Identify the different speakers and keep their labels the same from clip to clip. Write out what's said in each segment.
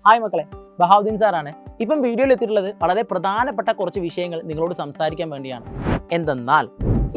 Speaker 1: Hi മക്കളെ, ബഹാവുദ്ദീൻ സാറാണ്. ഇപ്പം വീഡിയോയിൽ എത്തിയിട്ടുള്ളത് വളരെ പ്രധാനപ്പെട്ട കുറച്ച് വിഷയങ്ങൾ നിങ്ങളോട് സംസാരിക്കാൻ വേണ്ടിയാണ്. എന്തെന്നാൽ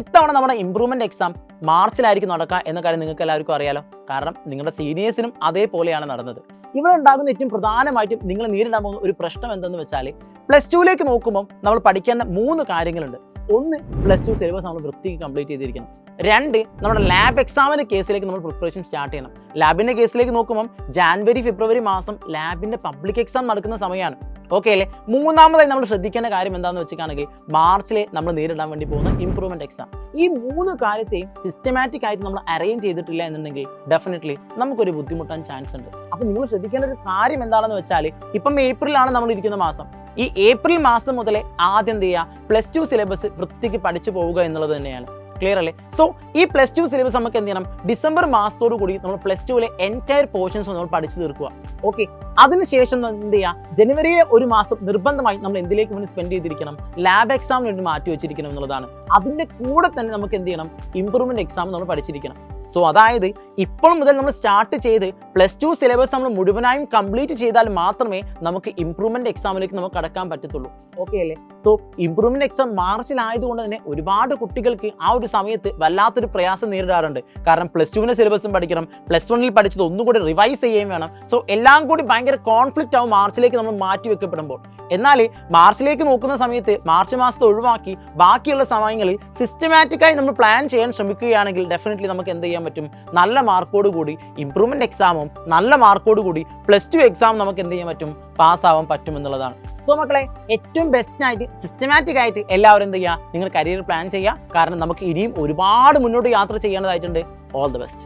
Speaker 1: ഇത്തവണ നമ്മുടെ ഇംപ്രൂവ്മെന്റ് എക്സാം മാർച്ചിലായിരിക്കും നടക്കുക എന്ന കാര്യം നിങ്ങൾക്ക് എല്ലാവർക്കും അറിയാലോ. കാരണം നിങ്ങളുടെ സീനിയേഴ്സിനും അതേപോലെയാണ് നടന്നത്. ഇവിടെ ഉണ്ടാകുന്ന ഏറ്റവും പ്രധാനമായിട്ടും നിങ്ങൾ നേരിടാൻ പോകുന്ന ഒരു പ്രശ്നം എന്തെന്ന് വെച്ചാൽ, പ്ലസ് ടുവിലേക്ക് നോക്കുമ്പോൾ നമ്മൾ പഠിക്കേണ്ട 3 കാര്യങ്ങളുണ്ട്. ഒന്ന്, പ്ലസ് 2 സിലബസ് നമ്മൾ വൃത്തിക്ക് കംപ്ലീറ്റ് ചെയ്തിരിക്കണം. 2, നമ്മുടെ ലാബ് എക്സാമിൻ്റെ കേസിലേക്ക് നമ്മൾ പ്രിപ്പറേഷൻ സ്റ്റാർട്ട് ചെയ്യണം. ലാബിൻ്റെ കേസിലേക്ക് നോക്കുമ്പോൾ ജാനുവരി ഫെബ്രുവരി മാസം ലാബിൻ്റെ പബ്ലിക് എക്സാം നടക്കുന്ന സമയമാണ്. ഓക്കെ അല്ലേ? മൂന്നാമതായി നമ്മൾ ശ്രദ്ധിക്കേണ്ട കാര്യം എന്താണെന്ന് വെച്ചിട്ടാണെങ്കിൽ, മാർച്ചിലെ നമ്മൾ നേരിടാൻ വേണ്ടി പോകുന്ന ഇംപ്രൂവ്മെന്റ് എക്സാം. ഈ 3 കാര്യത്തെയും സിസ്റ്റമാറ്റിക് ആയിട്ട് നമ്മൾ അറേഞ്ച് ചെയ്തിട്ടില്ല എന്നുണ്ടെങ്കിൽ ഡെഫിനറ്റ്ലി നമുക്കൊരു ബുദ്ധിമുട്ടാൻ ചാൻസ് ഉണ്ട്. അപ്പോൾ നിങ്ങൾ ശ്രദ്ധിക്കേണ്ട ഒരു കാര്യം എന്താണെന്ന് വെച്ചാൽ, ഇപ്പം ഏപ്രിലാണ് നമ്മൾ ഇരിക്കുന്ന മാസം. ഈ ഏപ്രിൽ മാസം മുതലേ ആദ്യം എന്ത് ചെയ്യുക, പ്ലസ് 2 സിലബസ് വൃത്തിക്ക് പഠിച്ചു പോവുക എന്നുള്ളത് തന്നെയാണ്. ക്ലിയർ അല്ലേ? സോ ഈ പ്ലസ് 2 സിലബസ് നമുക്ക് എന്ത് ചെയ്യണം, ഡിസംബർ മാസത്തോടു കൂടി നമ്മൾ പ്ലസ് 2വിലെ എൻറ്റയർ പോർഷൻസ് നമ്മൾ പഠിച്ചു തീർക്കുക. ഓക്കെ, അതിനുശേഷം എന്ത് ചെയ്യുക, ജനുവരിയിലെ ഒരു മാസം നിർബന്ധമായി നമ്മൾ എന്തിലേക്ക് വേണ്ടി സ്പെൻഡ് ചെയ്തിരിക്കണം, ലാബ് എക്സാമിന് വേണ്ടി മാറ്റി വെച്ചിരിക്കണം എന്നുള്ളതാണ്. അതിൻ്റെ കൂടെ തന്നെ നമുക്ക് എന്ത് ചെയ്യണം, ഇംപ്രൂവ്മെന്റ് എക്സാം നമ്മൾ പഠിച്ചിരിക്കണം. സോ അതായത് ഇപ്പോൾ മുതൽ നമ്മൾ സ്റ്റാർട്ട് ചെയ്ത് പ്ലസ് 2 സിലബസ് നമ്മൾ മുഴുവനായും കംപ്ലീറ്റ് ചെയ്താൽ മാത്രമേ നമുക്ക് ഇംപ്രൂവ്മെന്റ് എക്സാമിലേക്ക് നമുക്ക് കടക്കാൻ പറ്റത്തുള്ളൂ. ഓക്കെ അല്ലേ? സോ ഇംപ്രൂവ്മെന്റ് എക്സാം മാർച്ചിലായതുകൊണ്ട് തന്നെ ഒരുപാട് കുട്ടികൾക്ക് ആ ഒരു സമയത്ത് വല്ലാത്തൊരു പ്രയാസം നേരിടാറുണ്ട്. കാരണം പ്ലസ് 2വിൻ്റെ സിലബസും പഠിക്കണം, പ്ലസ് 1ൽ പഠിച്ചത് ഒന്നുകൂടി റിവൈസ് ചെയ്യുകയും വേണം. സോ എല്ലാം കൂടി ഭയങ്കര കോൺഫ്ലിക്റ്റ് ആവും മാർച്ചിലേക്ക് നമ്മൾ മാറ്റി വെക്കപ്പെടുമ്പോൾ. എന്നാൽ മാർച്ചിലേക്ക് നോക്കുന്ന സമയത്ത് മാർച്ച് മാസത്തെ ഒഴിവാക്കി ബാക്കിയുള്ള സമയങ്ങളിൽ സിസ്റ്റമാറ്റിക്കായി നമ്മൾ പ്ലാൻ ചെയ്യാൻ ശ്രമിക്കുകയാണെങ്കിൽ ഡെഫിനറ്റ്ലി നമുക്ക് എന്ത് ചെയ്യാൻ പറ്റും, നല്ല മാർക്കോട് കൂടി ഇംപ്രൂവ്മെന്റ് എക്സാമും നല്ല മാർക്കോട് കൂടി പ്ലസ് 2 എക്സാം നമുക്ക് എന്ത് ചെയ്യാൻ പറ്റും, പാസ്സാവാൻ പറ്റും എന്നുള്ളതാണ്. സോ മക്കളെ, ഏറ്റവും ബെസ്റ്റ് ആയിട്ട് സിസ്റ്റമാറ്റിക് ആയിട്ട് എല്ലാവരും എന്ത് ചെയ്യുക, നിങ്ങൾ കരിയർ പ്ലാൻ ചെയ്യുക. കാരണം നമുക്ക് ഇനിയും ഒരുപാട് മുന്നോട്ട് യാത്ര ചെയ്യേണ്ടതായിട്ടുണ്ട്. All the best.